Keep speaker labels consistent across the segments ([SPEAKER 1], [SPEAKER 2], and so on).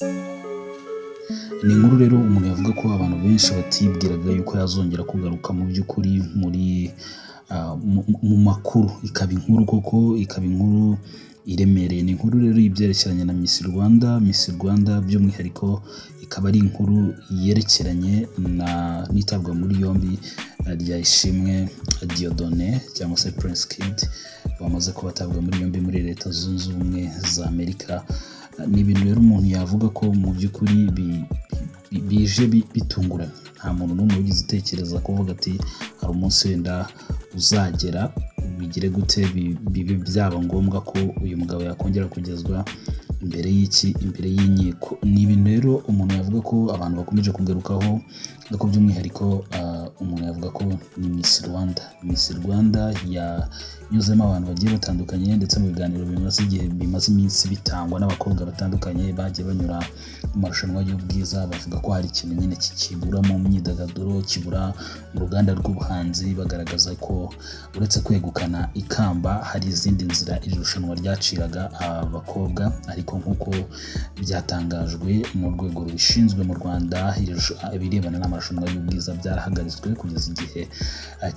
[SPEAKER 1] ni inkuru rero umuntu yavuga ko abantu benshi batibwiraga yuko yazongera kugaruka mu by'ukuri muri mu makuru, ikaba inkuru koko, ikaba inkuru iremereye. Ni inkuru rero y'ibyerekeranye na Miss Rwanda by'umwihariko ikaba ari inkuru yerekeranye n'itabwa muri yombi rya Ishimwe Dieudonné cyangwa se Prince Kid bamaze kuba batabwa muri yombi muri Leta Zunze Ubumwe za Amerika. Ni ibintu rero umuntu yavuga ko mu by'ukuri bije bitunguranye. Nta muntu n'umwe ugize utekereza kuvuga ati hari umunsi wenda uzagera bigire gute bibe byaba ngombwa ko uyu mugabo yakongera kugezwa imbere y'inkiko. Ni ibintu rero umuntu yavuga ko abantu bakomeje kugarukaho, ariko by'umwihariko umuntu yavuga ko ni Miss Rwanda yanyuzemo abantu bagiye batandukanye, ndetse mu biganiro bimaze iminsi bitangwa n'abakobwa batandukanye bagiye banyura mu marushanwa y'ubwiza, bavuga ko hari ikintu nyine kibura mu myidagaduro, kibura mu ruganda rw'ubuhanzi, bagaragaza ko uretse kwegukana ikamba hari izindi nzira iri rushanwa ryaciraga abakobwa. Ariko nk'uko byatangajwe n'urwego rubishinzwe mu Rwanda, ibirebana n'amarushanwa y'ubwiza byarahagaritswe kugeza igihe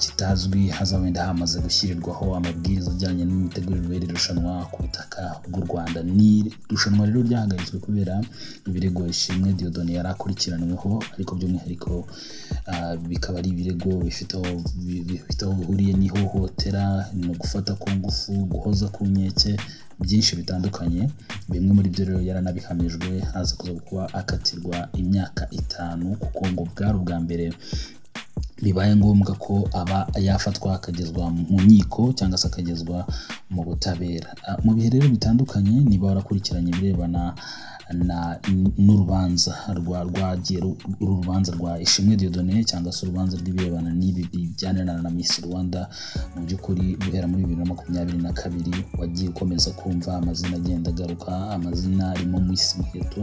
[SPEAKER 1] kitazwi, hazaba wenda hamaze gushyirirwaho amabwiriza ajyanye n'imitegurire y'iri rushanwa ku butaka bw'u Rwanda. Ni irushanwa rero ryahagaritswe kubera ibirego Ishimwe Dieudonné yari akurikiranyweho, ariko by'umwihariko bikaba ari ibirego bifite aho bihuriye n'ihohotera, no gufata ku ngufu, guhoza ku nkeke, byinshi bitandukanye. Bimwe muri byo rero yaranabihamijwe, haza kuza kuba akatirwa imyaka 5 kuko ngo bwari ubwa mbere bibaye ngombwa ko aba yafatwa akagezwa mu nkiko cyangwa se akagezwa mu butabera. Mu bihe rero bitandukanye niba warakurikiranye birebana n'urubanza rwa Ishimwe Dieudonné cyangwa se urubanza rw'ibirebana n'ibi bijyanirana na Miss Rwanda, mu by'ukuri guhera muri 2022 wagiye ukomeza kumva amazina agenda agaruka, amazina arimo Miss Muheto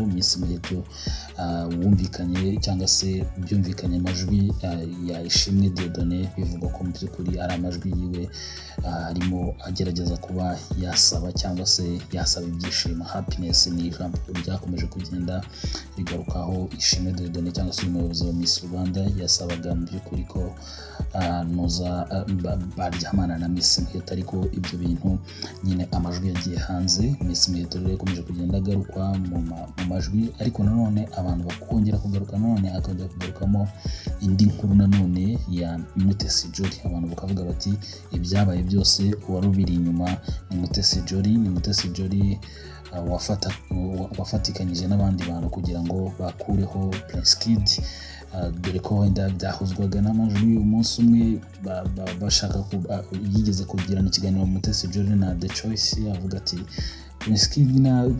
[SPEAKER 1] wumvikanye cyangwa se byumvikanye amajwi ya Ishimwe Dieudonné, bivugwa ko mu by'ukuri ari amajwi yiwe arimo agerageza kuba yasaba cyangwa se yasaba ibyishimo. Happiness ni ijambo ryakomeje kugenda rigarukaho. Ishimwe Dieudonné cyangwa se umuyobozi wa Miss Rwanda yasabaga mu by'ukuri ko baryamana na Miss Muheto, ariko ibyo bintu nyine amajwi yagiye hanze. Miss Muheto rero yakomeje kugenda agarukwa mu majwi, ariko nanone abantu bakongera kugaruka, nanone akongera kugarukamo indi nkuru nanone ya Mutesi Jolly. Abantu bakavuga bati ibyabaye byose uwari ubiri inyuma ni Mutesi Jolly wafatikanyije n'abandi bantu kugira ngo bakureho Prince Kid, dore ko wenda byahuzwaga n'amajwi. Umunsi umwe bashaka yigeze kugirana ikiganiro Mutesi Jolly na The Choice, avuga ati Prince Kid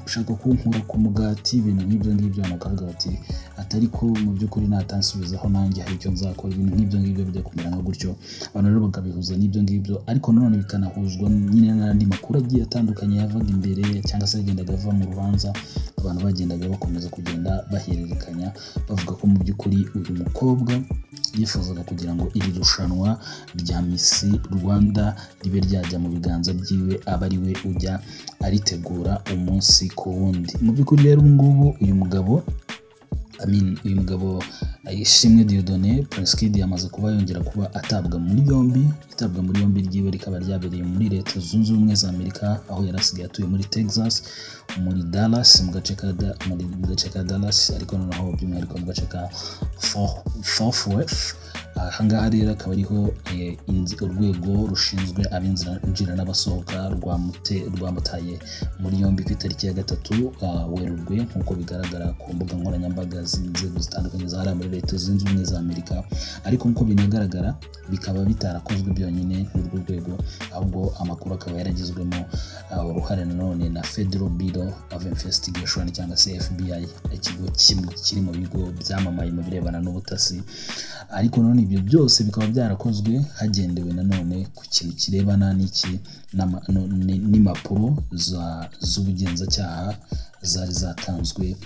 [SPEAKER 1] ushaka kunkura ku mugati, ibintu nk'ibyo ngibyo. Bakavuga bati atari ko mu by'ukuri natansubizaho nanjye hari icyo nzakora. Ibintu nk'ibyo ngibyo bijya kumera nka gutyo, abantu rero bakabihuza n'ibyo ngibyo, ariko nanone bikanahuzwa nyine n'andi makuru agiye atandukanye yavaga imbere cyangwa se yagendaga ava mu rubanza. Abantu bagendaga bakomeza kugenda bahererekanya bavuga ko mu by'ukuri uyu mukobwa yifuzaga kugira ngo iri rushanwa rya Miss Rwanda ribe ryajya mu biganza byiwe, aba ari we ujya aritegura umunsi ku wundi. Mu by'ukuri rero ubu ngubu uyu mugabo Ishimwe Dieudonné, Prince Kid, yamaze kuba yongera kuba atabwa muri yombi. Itabwa muri yombi ryiwe rikaba ryabereye muri Leta Zunze Ubumwe za Amerika, aho yari asigaye atuye muri Texas, muri Dallas, mu gace ka Dallas, ariko noneho by'umwihariko mu gace ka Fort Worth. Ahangaha rero akaba ariho urwego rushinzwe abinjira n'abasohoka rwamutaye muri yombi ku itariki ya 3 Werurwe, nk'uko bigaragara ku mbuga nkoranyambaga z'inzego zitandukanye zahariya muri Leta Zunze Ubumwe za Amerika. Ariko nk'uko binagaragara bikaba bitarakozwe byonyine n'urwo rwego, ahubwo amakuru akaba yaragizwemo uruhare nanone na Federal Bureau of Investigation cyangwa se FBI, ikigo kiri mu bigo byamamaye mu birebana n'ubutasi. Ariko none ibyo byose bikaba byarakozwe hagendewe nanone ku kintu kirebana n'impapuro z'ubugenzacyaha zari zatanzwe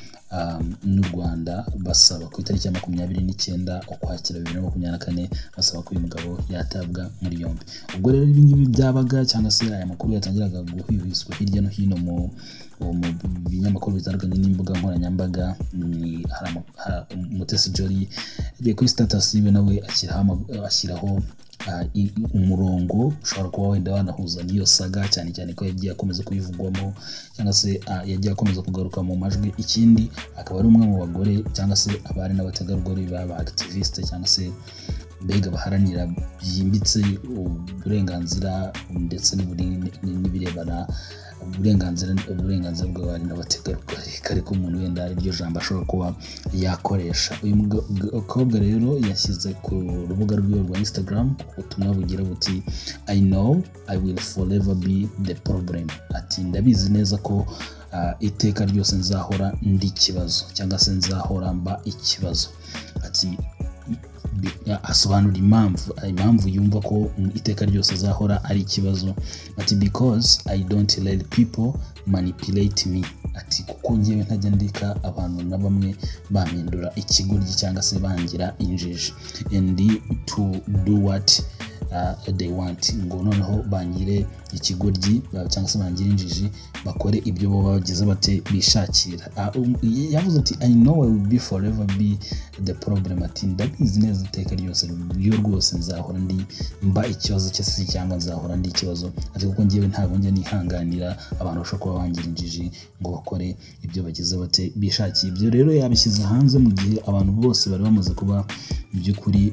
[SPEAKER 1] n'u Rwanda basaba ku itariki ya 29 Ukwakira 2024 basaba ko uyu mugabo yatabwa muri yombi. Ubwo rero ibi ngibi byabaga cyangwa se aya makuru yatangiraga guhwihwiswa hirya no hino mu binyamakuru bitandukanye n'imbuga nkoranyambaga. Mutesi Jolly yagiye kuri status yiwe nawe ashyiraho umurongo ushobora kuba wenda wanahuza n'iyo saga, cyane cyane ko yagiye akomeza kuyivugwamo cyangwa se yagiye akomeza kugaruka mu majwi. Ikindi akaba ari umwe mu bagore cyangwa se abari n'abategarugori baba activiste cyangwa se mbega baharanira byimbitse uburenganzira ndetse n'ibirebana uburenganzira bw'abari n'abategarugori, kare ko umuntu wenda ari ryo jambo ashobora kuba yakoresha. Uyu mukobwa rero yashyize ku rubuga rwiwe rwa Instagram ubutumwa bugira buti I know I will forever be the problem. Ati ndabizi neza ko iteka ryose nzahora ndi ikibazo cyangwa se nzahora mba ikibazo. Ati asobanura impamvu yumva ko iteka ryose azahora ari ikibazo. Ati because I don't let people manipulate me. Ati kuko ngewe ntajya ndeka abantu na bamwe bampindura ikigoryi cyangwa se bangira injiji and to do what they want. Ngo noneho bangire ikigoryi cyangwa se bangire injiji bakore ibyo bo bagize bate bishakira. Yavuze ati I know I will be forever be the problem. Ati ndabizi neza iteka ryose yo rwose nzahora ndi mba ikibazo cyose cyangwa nzahora ndi ikibazo. Ati kuko ngewe ntabwo njya nihanganira abantu bashobora kuba bangira injiji ngo bakore ibyo bagize bate bishakiye. Ibyo rero yabishyize hanze mu gihe abantu bose bari bamaze kuba by'ukuri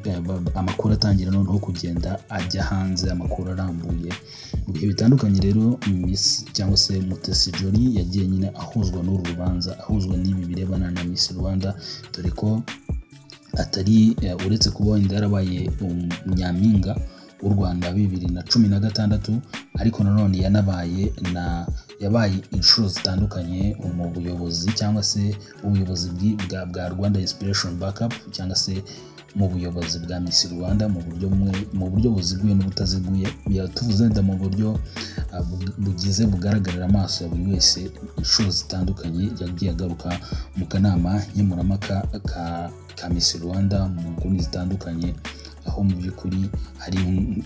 [SPEAKER 1] amakuru atangira noneho kugenda ajya hanze, amakuru arambuye mu bihe bitandukanye. Rero Miss cyangwa se Mutesi Jolly yagiye nyine ahuzwa n'uru rubanza, ahuzwa n'ibi birebana na Miss Rwanda, dore ko atari uretse kuba wenda yarabaye nyampinga w'u Rwanda 2016 ariko nanone yabaye inshuro zitandukanye mu buyobozi cyangwa se ubuyobozi bwa Rwanda Inspiration Backup cyangwa se mu buyobozi bwa Miss Rwanda mu buryo buziguye n'ubutaziguye. Tuvuze nda mu buryo bugize bugaragarira amaso ya buri wese. Inshuro zitandukanye yagiye agaruka mu kanama nkemurampaka ka Miss Rwanda mu nguni zitandukanye, aho mu by'ukuri hari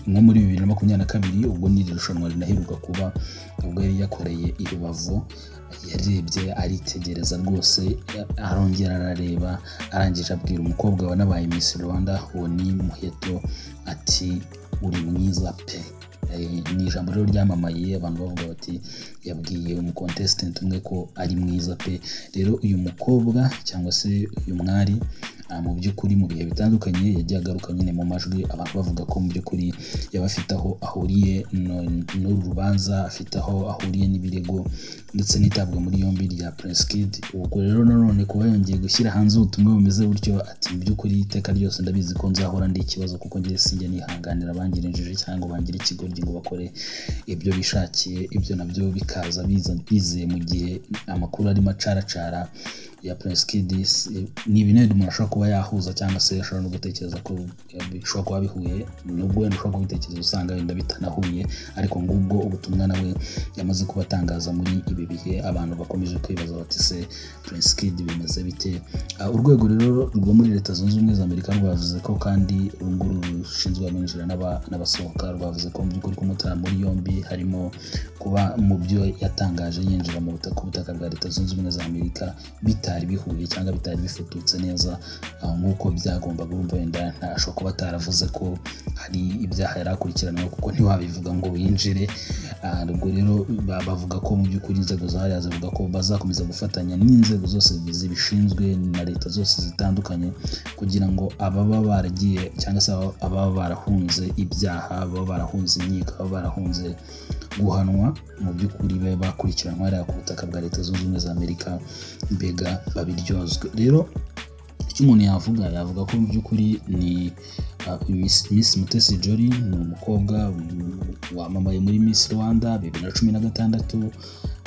[SPEAKER 1] nko muri 2022 ubwo n'irushanwa rinaheruka kuba ubwo yari yakoreye i Rubavu. Yarebye aritegereza rwose, arongera arareba, arangije abwira umukobwa wanabaye Miss Rwanda uwo ni Muheto ati uri mwiza pe. Ni ijambo rero ryamamaye, abantu bavuga bati yabwiye umucontestant umwe ko ari mwiza pe. Rero uyu mukobwa cyangwa se uyu mwari mu by'ukuri mu bihe bitandukanye yagiye agaruka nyine mu majwi, abantu bavuga ko mu by'ukuri yaba afite aho ahuriye n'uru rubanza, afite aho ahuriye n'ibirego ndetse n'itabwa muri yombi rya Prince Kid. Ubwo rero nanone kuba yongeye gushyira hanze ubutumwa bumeze gutyo, ati mu by'ukuri iteka ryose ndabizi ko nzahora ndi ikibazo kuko ngiye sinjya nihanganira abangira injiji cyangwa bangira ikigoryi ngo bakore ibyo bishakiye. Ibyo nabyo bikaza bizeye mu gihe amakuru arimo acaracara ya Prince Kid. Ni ibintu umuntu ashobora kuba yahuza cyangwa se ashobora no gutekereza ko bishobora kuba bihuye, nubwo wenda ushobora kubitekereza usanga wenda bitanahuye, ariko ngubwo ubutumwa nawe yamaze kubatangaza muri ibi bihe. Abantu bakomeje kwibaza bati se Prince Kid bimeze bite? Urwego rero rwo muri Leta Zunze Ubumwe za Amerika rwavuze ko kandi urunguru rushinzwe abinjira n'abasohoka rwavuze ko mu by'ukuri kumutara muri yombi harimo kuba mu byo yatangaje yinjira mu butaka bwa Leta Zunze Ubumwe za Amerika bitari bihuye cyangwa bitari bifututse neza nk'uko byagombaga. Urumva wenda ntashobora kuba ataravuze ko hari ibyaha yarakurikiranyweho kuko ntiwabivuga ngo winjire. Ubwo rero bavuga ko mu by'ukuri inzego zahariya zivuga ko bazakomeza gufatanya n'inzego zose zibishinzwe na leta zose zitandukanye kugira ngo ababa baragiye cyangwa se ababa barahunze ibyaha, ababa barahunze inkiko, ababa barahunze guhanwa mu by'ukuri babe bakurikiranwa hariya ku butaka bwa Leta Zunze Ubumwe za Amerika mbega babiryozwe. Rero icyo umuntu yavuga ko mu by'ukuri ni Miss Mutesi Jolly ni umukobwa wamamaye muri Miss Rwanda 2016,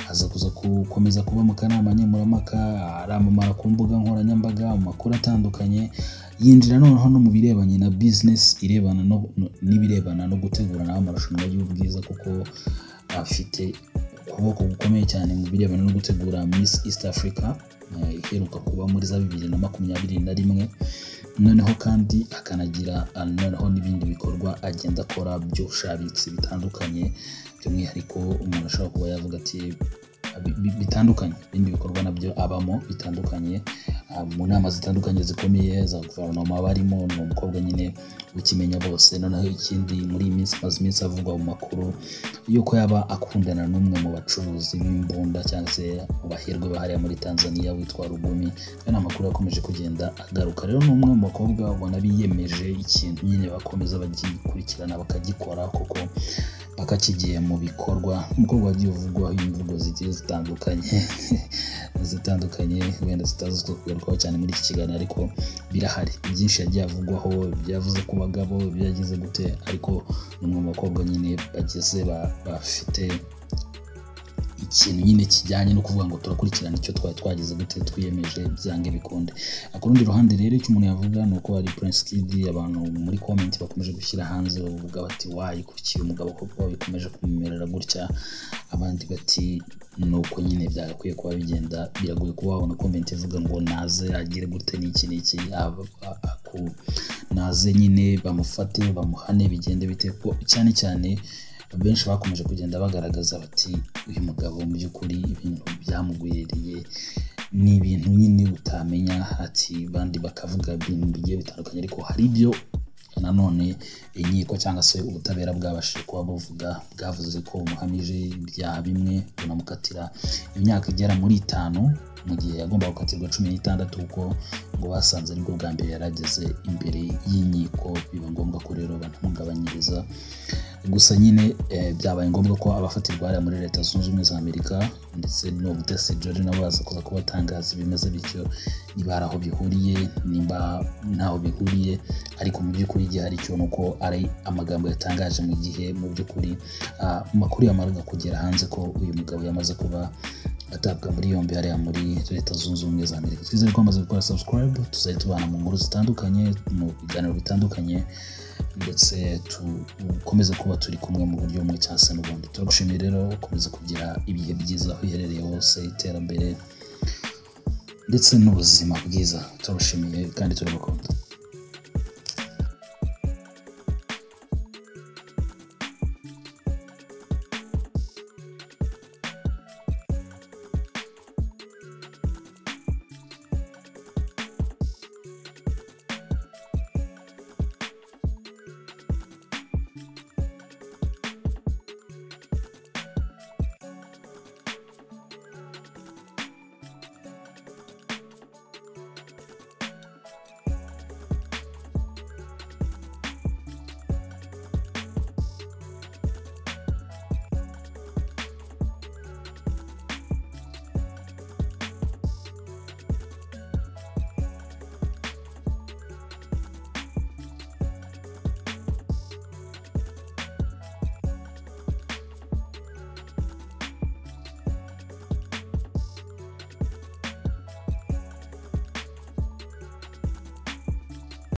[SPEAKER 1] aza kuza gukomeza kuba mu kanama nkemurampaka, aramamara ku mbuga nkoranyambaga, mu makuru atandukanye, yinjira noneho no mu birebanye na business n'ibirebana no gutegura amarushanwa y'ubwiza kuko afite ukuboko gukomeye cyane mu birebana no gutegura Miss East Africa iheruka kuba muri za 2021, noneho kandi akanagira noneho n'ibindi bikorwa agenda akora by'ubushabitsi bitandukanye, by'umwihariko umuntu ashobora kuba yavuga ati bitandukanye, ibindi bikorwa nabyo abamo bitandukanye, mu nama zitandukanye zikomeye za guverinoma barimo. Ni umukobwa nyine ukimenya bose. Noneho ikindi muri iyi minsi maze iminsi avugwa mu makuru yuko yaba akundana n'umwe mu bacuruzi b'imbunda cyangwa se mu bahirwe bahariya muri Tanzania witwa Rugumi. Ni amakuru yakomeje kugenda agaruka. Rero ni umwe mu bakobwa ubona biyemeje ikintu nyine bakomeza bagikurikirana bakagikora kuko bakakigiye mu bikorwa. Umukobwa wagiye uvugwaho imvugo zigiye zitandukanye wenda zitazi kugarukaho cyane muri iki kiganiro, ariko birahari byinshi yagiye avugwaho, byavuze ku bagabo, byagize gute, ariko ni umwe mu bakobwa nyine bageze bafite ikintu nyine kijyanye no kuvuga ngo turakurikirana icyo twari twagize gute, twiyemeje byange bikunde. Ku rundi ruhande rero icyo umuntu yavuga ni uko ari Prince Kid, abantu muri comment bakomeje gushyira hanze bavuga bati wayi kuki umugabo koko bikomeje kumumerera gutya, abandi bati nuko nyine byagakwiye kuba bigenda. Biragoye kuba wabona comment ivuga ngo naze agire gute n'iki naze nyine bamufate bamuhane bigende bite, ko cyane cyane benshi bakomeje kugenda bagaragaza bati uyu mugabo mu by'ukuri ibintu byamugwiriye ni ibintu nyine utamenya, ati bandi bakavuga ibintu bigiye bitandukanye, ariko hari ibyo nanone inkiko cyangwa se ubutabera bwabashije kuba buvuga, bwavuze ko umuhamije ibyaha bimwe bunamukatira imyaka igera muri 5 mu gihe yagomba gukatirwa 16, kuko ngo basanze aribwo bwa mbere yarageze imbere y'inkiko, biba ngombwa ko rero banamugabanyiriza. Gusa nyine byabaye ngombwa ko abafatirwa hariya muri Leta Zunze Ubumwe za Amerika ndetse n'Ubutasi George nabo baza kuza kubatangaza bimeze bityo, niba ari aho bihuriye nimba ntaho bihuriye, ariko mu by'ukuri igihe hari cyo nuko ari amagambo yatangaje mu gihe mu by'ukuri makuru yamaraga kugera hanze ko uyu mugabo yamaze kuba atabwa muri yombi hariya muri Leta Zunze Ubumwe za Amerika. Twizere ko amaze gukora subscribe, tuzahita tubana mu nkuru zitandukanye, mu biganiro bitandukanye, ndetse tukomeze kuba turi kumwe mu buryo bumwe cyangwa se n'ubundi. Turagushimiye rero ukomeza kugira ibihe byiza aho uherereye hose, iterambere ndetse n'ubuzima bwiza. Turabashimiye kandi turabakunda.